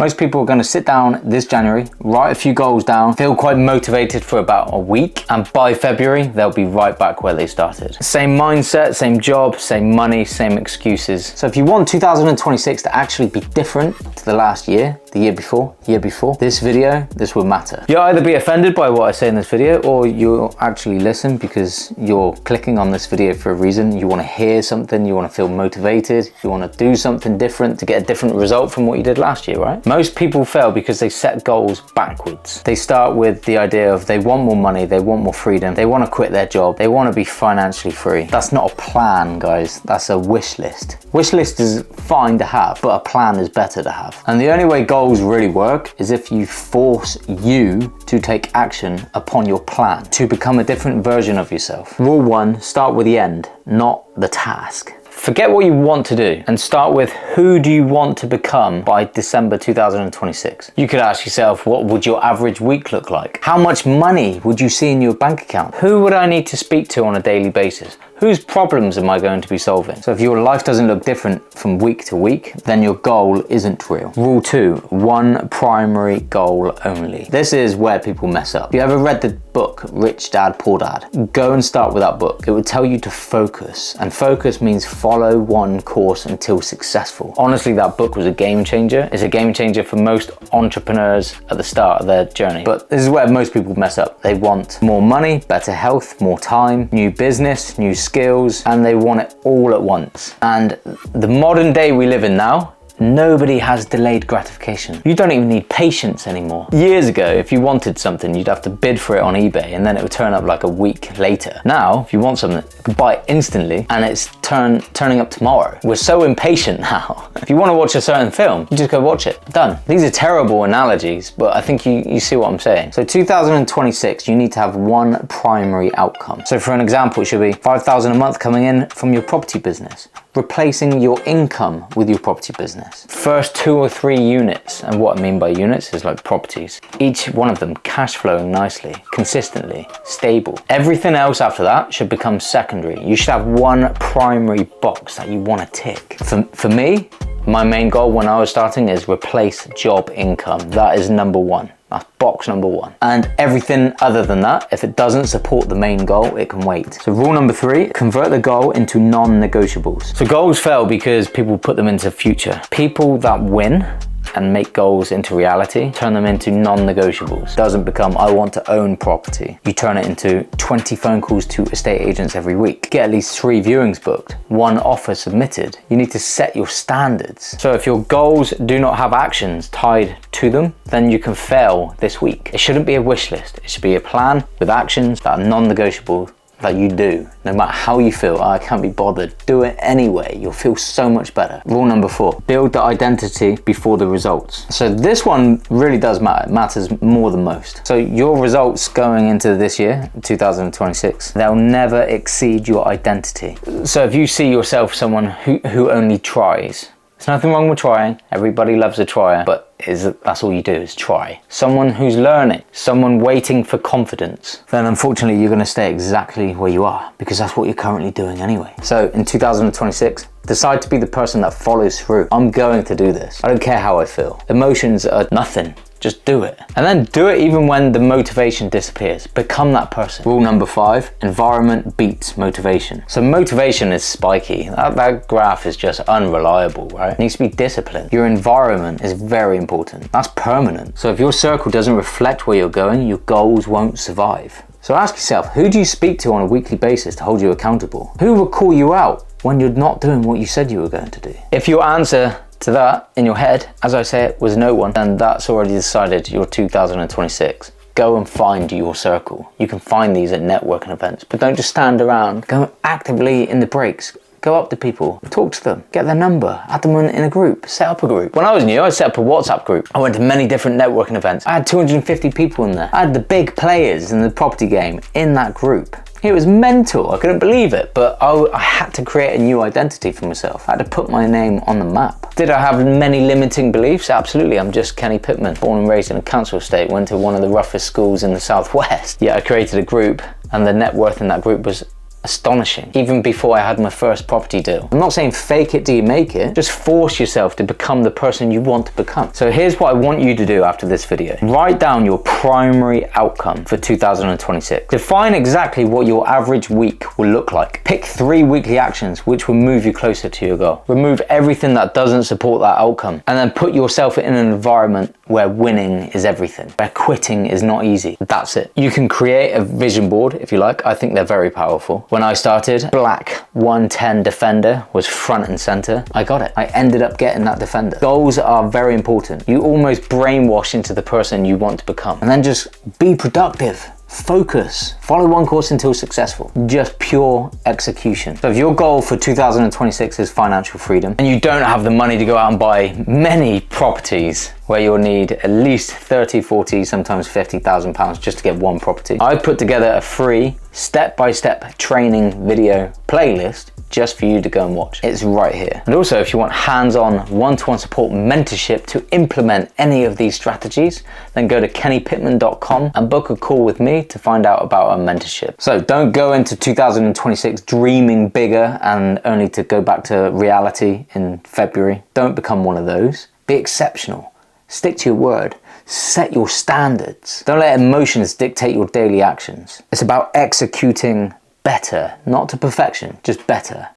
Most people are going to sit down this January, write a few goals down, feel quite motivated for about a week, and by February, they'll be right back where they started. Same mindset, same job, same money, same excuses. So if you want 2026 to actually be different to the last year, the year before, this will matter. You'll either be offended by what I say in this video, or you'll actually listen because you're clicking on this video for a reason. You want to hear something, you want to feel motivated, you want to do something different to get a different result from what you did last year, right? Most people fail because they set goals backwards. They start with the idea of they want more money, they want more freedom, they want to quit their job, they want to be financially free. That's not a plan, guys. That's a wish list. Wish list is fine to have, but a plan is better to have. And the only way goals really work is if you force you to take action upon your plan to become a different version of yourself. Rule 1, start with the end, not the task. Forget what you want to do and start with who do you want to become by December 2026. You could ask yourself, what would your average week look like? How much money would you see in your bank account? Who would I need to speak to on a daily basis? Whose problems am I going to be solving? So if your life doesn't look different from week to week, then your goal isn't real. Rule 2, one primary goal only. This is where people mess up. If you ever read the book, Rich Dad, Poor Dad, go and start with that book. It would tell you to focus, and focus means follow one course until successful. Honestly, that book was a game changer. It's a game changer for most entrepreneurs at the start of their journey. But this is where most people mess up. They want more money, better health, more time, new business, new skills, and they want it all at once. And the modern day we live in now, nobody has delayed gratification. You don't even need patience anymore. Years ago, if you wanted something, you'd have to bid for it on eBay and then it would turn up like a week later. Now, if you want something, you can buy it instantly and it's turning up tomorrow. We're so impatient now. If you want to watch a certain film, you just go watch it. Done. These are terrible analogies, but I think you see what I'm saying. So 2026, you need to have one primary outcome. So for an example, it should be 5,000 a month coming in from your property business, replacing your income with your property business. First 2 or 3 units, and what I mean by units is like properties. Each one of them cash flowing nicely, consistently, stable. Everything else after that should become secondary. You should have one primary box that you want to tick. For me, my main goal when I was starting is replace job income. That is number 1. That's box number 1. And everything other than that, if it doesn't support the main goal, it can wait. So rule number 3, convert the goal into non-negotiables. So goals fail because people put them into future. People that win and make goals into reality, turn them into non-negotiables. Doesn't become, I want to own property. You turn it into 20 phone calls to estate agents every week. Get at least 3 viewings booked, 1 offer submitted. You need to set your standards. So if your goals do not have actions tied to them, then you can fail this week. It shouldn't be a wish list. It should be a plan with actions that are non-negotiable, that you do. No matter how you feel, I can't be bothered, do it anyway. You'll feel so much better. Rule number 4, build the identity before the results. So this one really does matter. It matters more than most. So your results going into this year, 2026, they'll never exceed your identity. So if you see yourself someone who only tries, there's nothing wrong with trying. Everybody loves a trier, but that's all you do is try. Someone who's learning, someone waiting for confidence, then unfortunately you're going to stay exactly where you are because that's what you're currently doing anyway. So in 2026, decide to be the person that follows through. I'm going to do this. I don't care how I feel. Emotions are nothing. Just do it. And then do it even when the motivation disappears. Become that person. Rule number 5, environment beats motivation. So motivation is spiky. That graph is just unreliable, right? It needs to be disciplined. Your environment is very important. That's permanent. So if your circle doesn't reflect where you're going, your goals won't survive. So ask yourself, who do you speak to on a weekly basis to hold you accountable? Who will call you out when you're not doing what you said you were going to do? If your answer to that in your head, as I say it, was no one, then that's already decided your 2026. Go and find your circle. You can find these at networking events, but don't just stand around. Go actively in the breaks. Go up to people, talk to them, get their number, add them in a group, set up a group. When I was new, I set up a WhatsApp group. I went to many different networking events. I had 250 people in there. I had the big players in the property game in that group. It was mental, I couldn't believe it, but I had to create a new identity for myself. I had to put my name on the map. Did I have many limiting beliefs? Absolutely, I'm just Kenny Pittman, born and raised in a council estate, went to one of the roughest schools in the Southwest. Yet I created a group and the net worth in that group was astonishing, even before I had my first property deal. I'm not saying fake it till you make it, just force yourself to become the person you want to become. So here's what I want you to do after this video. Write down your primary outcome for 2026. Define exactly what your average week will look like. Pick 3 weekly actions which will move you closer to your goal. Remove everything that doesn't support that outcome, and then put yourself in an environment where winning is everything, where quitting is not easy. That's it. You can create a vision board if you like. I think they're very powerful. When I started, black 110 defender was front and center. I got it. I ended up getting that defender. Goals are very important. You almost brainwash into the person you want to become, and then just be productive. Focus. Follow one course until successful. Just pure execution. So if your goal for 2026 is financial freedom, and you don't have the money to go out and buy many properties where you'll need at least 30, 40, sometimes £50,000 just to get one property, I put together a free step-by-step training video playlist just for you to go and watch. It's right here. And also, if you want hands-on one-to-one support mentorship to implement any of these strategies, then go to kennypittman.com and book a call with me to find out about our mentorship. So don't go into 2026 dreaming bigger and only to go back to reality in February. Don't become one of those. Be exceptional. Stick to your word. Set your standards. Don't let emotions dictate your daily actions. It's about executing better, not to perfection, just better.